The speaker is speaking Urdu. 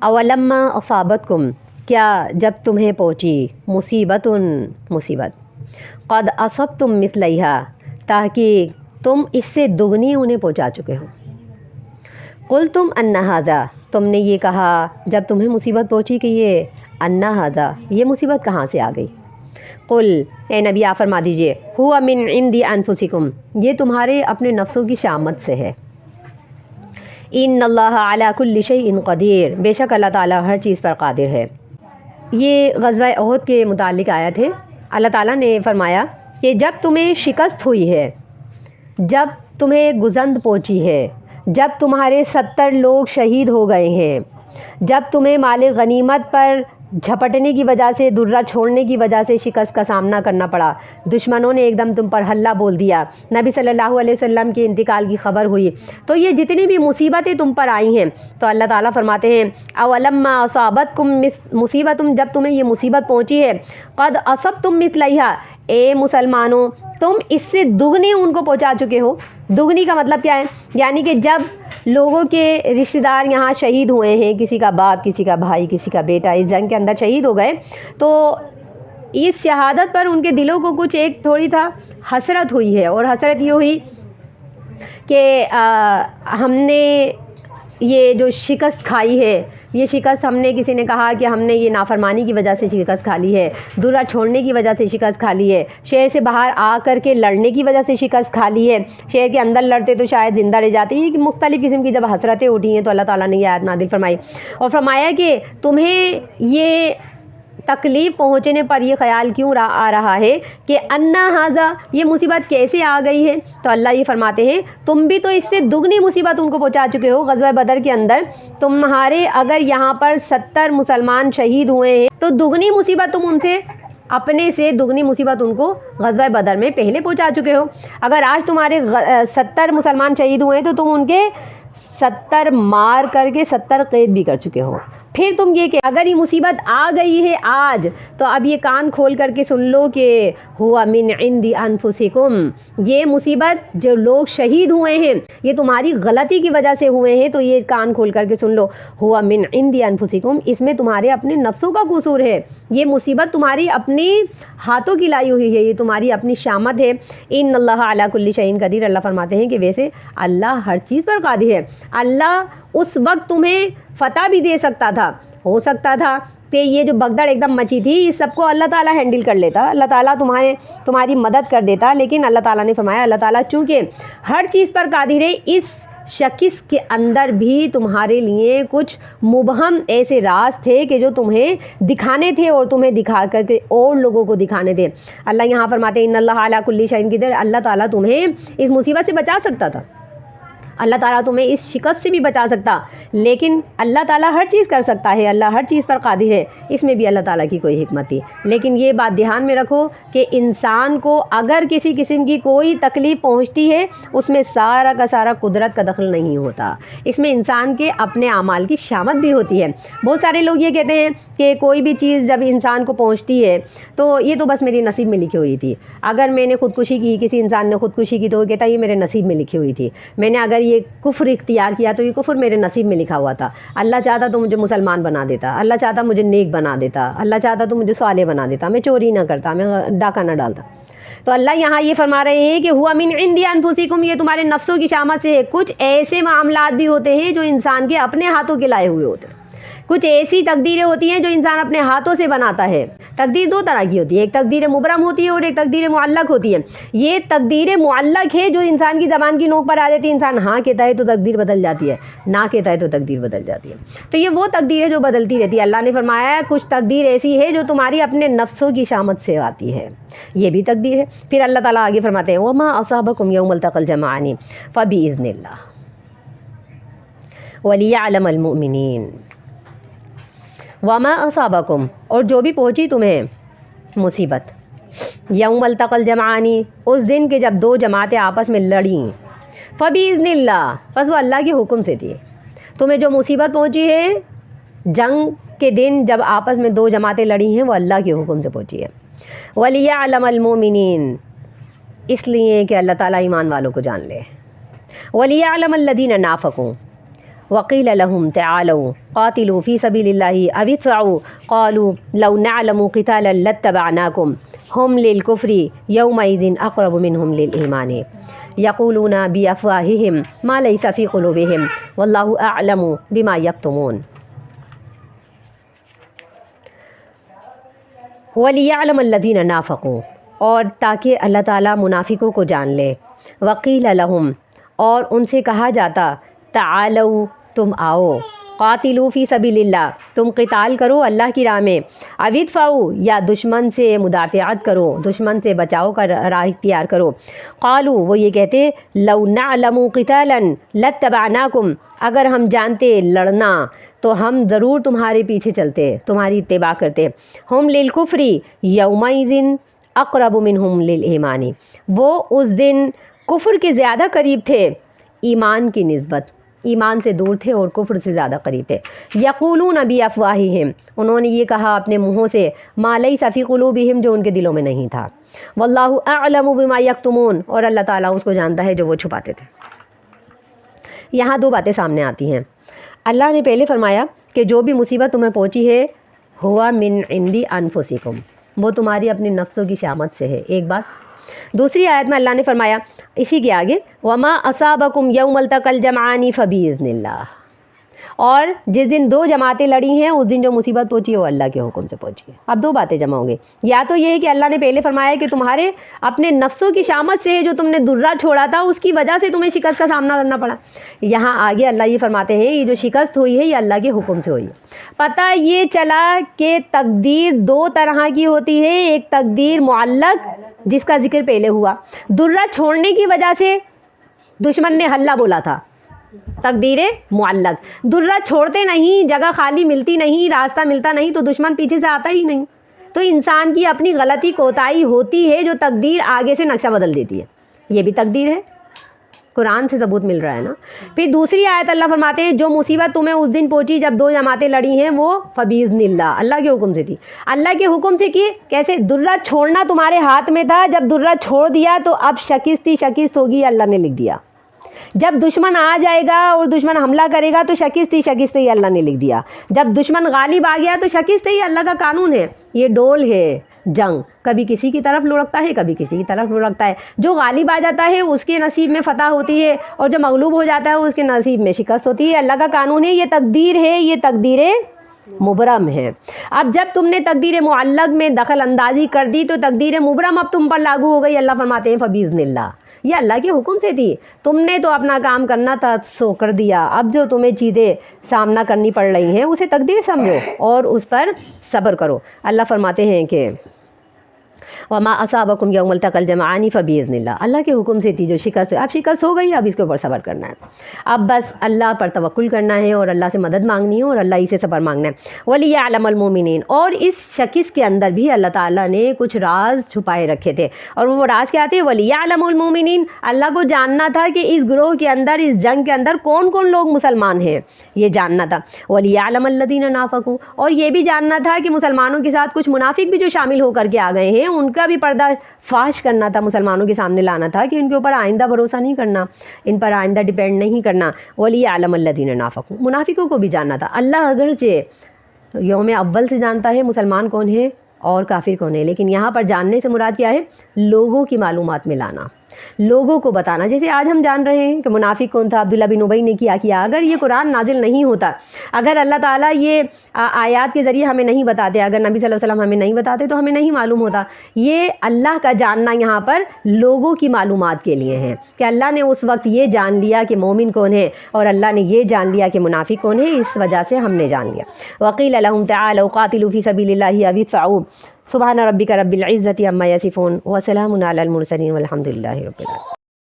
اولما اصابتکم، کیا جب تمہیں پہنچی مصیبت قد اصبتم مثلیہا، تاکہ تم اس سے دگنی انہیں پہنچا چکے ہو. قلتم ان ھذا، تم نے یہ کہا جب تمہیں مصیبت پہنچی کہ یہ ان ھذا، یہ مصیبت کہاں سے آ گئی. قل، اے نبی آپ فرما دیجئے، ہوا من عند انفسکم، یہ تمہارے اپنے نفسوں کی شامت سے ہے. ان اللہ علی کل شیء قدیر، بے شک اللہ تعالیٰ ہر چیز پر قادر ہے. یہ غزوہ احد کے متعلق آیت ہے. اللہ تعالیٰ نے فرمایا کہ جب تمہیں شکست ہوئی ہے، جب تمہیں گزند پہنچی ہے، جب تمہارے 70 لوگ شہید ہو گئے ہیں، جب تمہیں مال غنیمت پر جھپٹنے کی وجہ سے، درہ چھوڑنے کی وجہ سے شکست کا سامنا کرنا پڑا، دشمنوں نے ایک دم تم پر حلہ بول دیا، نبی صلی اللہ علیہ وسلم کے انتقال کی خبر ہوئی، تو یہ جتنی بھی مصیبتیں تم پر آئی ہیں، تو اللہ تعالیٰ فرماتے ہیں اولما اصابتکم مصیبت، جب تمہیں یہ مصیبت پہنچی ہے، قد اصبتم مثلیہا، اے مسلمانوں تم اس سے دگنی ان کو پہنچا چکے ہو. دگنی کا مطلب کیا ہے؟ یعنی کہ جب لوگوں کے رشتہ دار یہاں شہید ہوئے ہیں، کسی کا باپ، کسی کا بھائی، کسی کا بیٹا اس جنگ کے اندر شہید ہو گئے، تو اس شہادت پر ان کے دلوں کو کچھ ایک تھوڑی تھا حسرت ہوئی ہے. اور حسرت یہ ہوئی کہ ہم نے یہ جو شکست کھائی ہے، یہ شکست ہم نے، کسی نے کہا کہ ہم نے یہ نافرمانی کی وجہ سے شکست کھا لی ہے، درہ چھوڑنے کی وجہ سے شکست کھا لی ہے، شہر سے باہر آ کر کے لڑنے کی وجہ سے شکست کھا لی ہے، شہر کے اندر لڑتے تو شاید زندہ رہ جاتے. یہ مختلف قسم کی جب حسرتیں اٹھی ہیں تو اللہ تعالیٰ نے یہ آیت نازل فرمائی اور فرمایا کہ تمہیں یہ تکلیف پہنچنے پر یہ خیال کیوں آ رہا ہے کہ ان ھذا، یہ مصیبت کیسے آ گئی ہے. تو اللہ یہ فرماتے ہیں تم بھی تو اس سے دگنی مصیبت ان کو پہنچا چکے ہو. غزوہ بدر کے اندر تمہارے اگر یہاں پر 70 مسلمان شہید ہوئے ہیں تو دگنی مصیبت تم ان سے، اپنے سے دگنی مصیبت ان کو غزوہ بدر میں پہلے پہنچا چکے ہو. اگر آج تمہارے 70 مسلمان شہید ہوئے ہیں تو تم ان کے 70 مار کر کے 70 قید بھی کر چکے ہو. پھر تم یہ کہ اگر یہ مصیبت آ گئی ہے آج، تو اب یہ کان کھول کر کے سن لو کہ ہوا من عند انفسکم، یہ مصیبت جو لوگ شہید ہوئے ہیں یہ تمہاری غلطی کی وجہ سے ہوئے ہیں، تو یہ کان کھول کر کے سن لو ہوا من عند انفسکم، اس میں تمہارے اپنے نفسوں کا قصور ہے. یہ مصیبت تمہاری اپنی ہاتھوں کی لائی ہوئی ہے، یہ تمہاری اپنی شامت ہے. ان اللہ علی کل شیء قدیر، اللہ فرماتے ہیں کہ ویسے اللہ ہر چیز پر قادر ہے. اللہ اس وقت تمہیں فتح بھی دے سکتا تھا، ہو سکتا تھا کہ یہ جو بگدڑ ایک دم مچی تھی اس سب کو اللہ تعالیٰ ہینڈل کر لیتا، اللہ تعالیٰ تمہاری مدد کر دیتا. لیکن اللہ تعالیٰ نے فرمایا اللہ تعالیٰ چونکہ ہر چیز پر قادر ہے، اس شکست کے اندر بھی تمہارے لیے کچھ مبہم ایسے راز تھے کہ جو تمہیں دکھانے تھے اور تمہیں دکھا کر کے اور لوگوں کو دکھانے تھے. اللہ یہاں فرماتے ہیں ان اللہ علی کل شیء قدیر، اللہ تعالیٰ تمہیں اس مصیبت سے بچا سکتا تھا، اللہ تعالیٰ تمہیں اس شکست سے بھی بچا سکتا. لیکن اللہ تعالیٰ ہر چیز کر سکتا ہے، اللہ ہر چیز پر قادر ہے، اس میں بھی اللہ تعالیٰ کی کوئی حکمت تھی. لیکن یہ بات دھیان میں رکھو کہ انسان کو اگر کسی قسم کی کوئی تکلیف پہنچتی ہے اس میں سارا کا سارا قدرت کا دخل نہیں ہوتا، اس میں انسان کے اپنے اعمال کی شامت بھی ہوتی ہے. بہت سارے لوگ یہ کہتے ہیں کہ کوئی بھی چیز جب انسان کو پہنچتی ہے تو یہ تو بس میری نصیب میں لکھی ہوئی تھی. اگر میں نے خودکشی کی، کسی انسان نے خودکشی کی، تو وہ کہتا ہے یہ میرے نصیب میں لکھی ہوئی تھی. میں نے اگر یہ کفر اختیار کیا تو یہ کفر میرے نصیب میں لکھا ہوا تھا. اللہ چاہتا تو مجھے مسلمان بنا دیتا، اللہ چاہتا مجھے نیک بنا دیتا، اللہ چاہتا تو مجھے صالح بنا دیتا، میں چوری نہ کرتا، میں ڈاکہ نہ ڈالتا. تو اللہ یہاں یہ فرما رہے ہیں کہ ہوا من عند انفسکم، یہ تمہارے نفسوں کی شامت سے ہے. کچھ ایسے معاملات بھی ہوتے ہیں جو انسان کے اپنے ہاتھوں کے لائے ہوئے ہوتے ہیں، کچھ ایسی تقدیریں ہوتی ہیں جو انسان اپنے ہاتھوں سے بناتا ہے. تقدیر دو طرح کی ہوتی ہے، ایک تقدیر مبرم ہوتی ہے اور ایک تقدیر معلق ہوتی ہے. یہ تقدیر معلق ہے جو انسان کی زبان کی نوک پر آ جاتی ہے، انسان ہاں کہتا ہے تو تقدیر بدل جاتی ہے، نہ کہتا ہے تو تقدیر بدل جاتی ہے. تو یہ وہ تقدیر ہے جو بدلتی رہتی ہے. اللہ نے فرمایا ہے کچھ تقدیر ایسی ہے جو تمہاری اپنے نفسوں کی شامت سے آتی ہے، یہ بھی تقدیر ہے. پھر اللہ تعالیٰ آگے فرماتے ہیں وما اصابکم یوم التقى الجمعان فباذن اللہ ولیعلم المؤمنین. وما اصابکم، اور جو بھی پہنچی تمہیں مصیبت، یوم التقى الجمعان، اس دن کے جب دو جماعتیں آپس میں لڑیں، فباذن اللہ، بس وہ اللہ کے حکم سے تھی. تمہیں جو مصیبت پہنچی ہے جنگ کے دن جب آپس میں دو جماعتیں لڑی ہیں وہ اللہ کے حکم سے پہنچی ہے. ولیعلم المؤمنین، اس لیے کہ اللہ تعالیٰ ایمان والوں کو جان لے. ولیعلم الذین نافقوا، وقیل لهم تعالوا قاتلوا فی سبیل اللہ او ادفعوا قالوا لو نعلم قتالا لاتبعناکم ہم للکفر یومئذ اقرب منہم للایمان یقولون بافواہہم ما لیس فی قلوبہم واللہ اعلم بما یکتمون وَلِيَعْلَمَ الَّذِينَ نَافَقُوا اور تاکہ اللہ تعالیٰ منافقوں کو جان لے وَقِيلَ لَهُمْ اور ان سے کہا جاتا تعالوا تم آؤ قاتلوا فی سبیل اللہ تم قتال کرو اللہ کی راہ میں او ادفعوا یا دشمن سے مدافعت کرو دشمن سے بچاؤ کا راہ اختیار کرو قالوا وہ یہ کہتے لو نعلم قتالا لاتبعناکم اگر ہم جانتے لڑنا تو ہم ضرور تمہارے پیچھے چلتے تمہاری اتباع کرتے ہم للکفر یومئذ اقرب منہم للایمان وہ اس دن کفر کے زیادہ قریب تھے ایمان کی نسبت ایمان سے دور تھے اور کفر سے زیادہ قریب تھے یقولون بافواہہم انہوں نے یہ کہا اپنے منہوں سے ما لیس فی قلوبہم جو ان کے دلوں میں نہیں تھا واللہ اعلم بما یکتمون اور اللہ تعالیٰ اس کو جانتا ہے جو وہ چھپاتے تھے۔ یہاں دو باتیں سامنے آتی ہیں۔ اللہ نے پہلے فرمایا کہ جو بھی مصیبت تمہیں پہنچی ہے ہوا من عندی انفسکم وہ تمہاری اپنی نفسوں کی شامت سے ہے ایک بات۔ دوسری آیت میں اللہ نے فرمایا اسی کے آگے وما اصابکم یوم التقى الجمعان فباذن اللہ اور جس دن دو جماعتیں لڑی ہیں اس دن جو مصیبت پہنچی ہے وہ اللہ کے حکم سے پہنچی ہے۔ اب دو باتیں جمع ہوں گے، یا تو یہ ہے کہ اللہ نے پہلے فرمایا کہ تمہارے اپنے نفسوں کی شامت سے جو تم نے درہ چھوڑا تھا اس کی وجہ سے تمہیں شکست کا سامنا کرنا پڑا۔ یہاں آگے اللہ یہ فرماتے ہیں یہ جو شکست ہوئی ہے یہ اللہ کے حکم سے ہوئی ہے۔ پتہ یہ چلا کہ تقدیر دو طرح کی ہوتی ہے، ایک تقدیر معلق جس کا ذکر پہلے ہوا، درہ چھوڑنے کی وجہ سے دشمن نے حلہ بولا تھا، تقدیر معلق، درہ چھوڑتے نہیں، جگہ خالی ملتی نہیں، راستہ ملتا نہیں تو دشمن پیچھے سے آتا ہی نہیں، تو انسان کی اپنی غلطی کوتاہی ہوتی ہے جو تقدیر آگے سے نقشہ بدل دیتی ہے، یہ بھی تقدیر ہے، قرآن سے ثبوت مل رہا ہے نا۔ پھر دوسری آیت اللہ فرماتے ہیں جو مصیبت تمہیں اس دن پہنچی جب دو جماعتیں لڑی ہیں وہ فباذن اللہ اللہ کے حکم سے تھی، اللہ کے حکم سے کی، کیسے؟ درہ چھوڑنا تمہارے ہاتھ میں تھا، جب درہ چھوڑ دیا تو اب شکست ہوگی اللہ نے لکھ دیا، جب دشمن آ جائے گا اور دشمن حملہ کرے گا تو شکست ہی اللہ نے لکھ دیا، جب دشمن غالب آ گیا تو شکست ہی اللہ کا قانون ہے، یہ ڈول ہے جنگ، کبھی کسی کی طرف لڑکتا ہے کبھی کسی کی طرف لڑکتا ہے، جو غالب آ جاتا ہے اس کے نصیب میں فتح ہوتی ہے اور جو مغلوب ہو جاتا ہے اس کے نصیب میں شکست ہوتی ہے، اللہ کا قانون ہے، یہ تقدیر ہے، یہ تقدیر مبرم ہے۔ اب جب تم نے تقدیر معلق میں دخل اندازی کر دی تو تقدیر مبرم اب تم پر لاگو ہو گئی، اللہ فرماتے ہیں فباذن اللہ، یہ اللہ کے حکم سے تھی، تم نے تو اپنا کام کرنا تھا سو کر دیا، اب جو تمہیں چیزیں سامنا کرنی پڑ رہی ہیں اسے تقدیر سمجھو اور اس پر صبر کرو۔ اللہ فرماتے ہیں کہ وما اصابکم یوم التقى الجمعان فباذن اللہ، اللہ کے حکم سے تھی جو شکست، اب شکست ہو گئی، اب اس کے اوپر صبر کرنا ہے، اب بس اللہ پر توکل کرنا ہے اور اللہ سے مدد مانگنی ہے اور اللہ ہی سے صبر مانگنا ہے۔ وَلِيَعْلَمَ الْمُؤْمِنِينَ اور اس شکست کے اندر بھی اللہ تعالیٰ نے کچھ راز چھپائے رکھے تھے، اور وہ راز کیا تھے؟ وَلِيَعْلَمَ الْمُؤْمِنِينَ اللہ کو جاننا تھا کہ اس گروہ کے اندر، اس جنگ کے اندر کون کون لوگ مسلمان ہیں، یہ جاننا تھا۔ وَلِيَعْلَمَ الَّذِينَ نَافَقُوا اور یہ بھی جاننا تھا کہ مسلمانوں کے ساتھ کچھ منافق بھی جو شامل ہو کر کے آ گئے ہیں ان کا بھی پردہ فاش کرنا تھا، مسلمانوں کے سامنے لانا تھا کہ ان کے اوپر آئندہ بھروسہ نہیں کرنا، ان پر آئندہ ڈیپینڈ نہیں کرنا۔ وَلِيَعْلَمَ الَّذِينَ نَافَقُوا منافقوں کو بھی جاننا تھا۔ اللہ اگرچہ یوم اول سے جانتا ہے مسلمان کون ہے اور کافر کون ہے، لیکن یہاں پر جاننے سے مراد کیا ہے؟ لوگوں کی معلومات میں لانا، لوگوں کو بتانا، جیسے آج ہم جان رہے ہیں کہ منافق کون تھا، عبداللہ بن ابی نے کیا۔ اگر یہ قرآن نازل نہیں ہوتا، اگر اللہ تعالیٰ یہ آیات کے ذریعے ہمیں نہیں بتاتے، اگر نبی صلی اللہ علیہ وسلم ہمیں نہیں بتاتے تو ہمیں نہیں معلوم ہوتا۔ یہ اللہ کا جاننا یہاں پر لوگوں کی معلومات کے لیے ہے کہ اللہ نے اس وقت یہ جان لیا کہ مومن کون ہے اور اللہ نے یہ جان لیا کہ منافق کون ہے، اس وجہ سے ہم نے جان لیا۔ وَقِيلَ لَهُمْ تَعَالَوْا قَاتِلُوا فِي سَبِيلِ اللَّهِ أَوِ ادْفَعُوا سبحان ربک رب العزة عما یصفون وسلام علی المرسلین والحمد للہ رب العالمین۔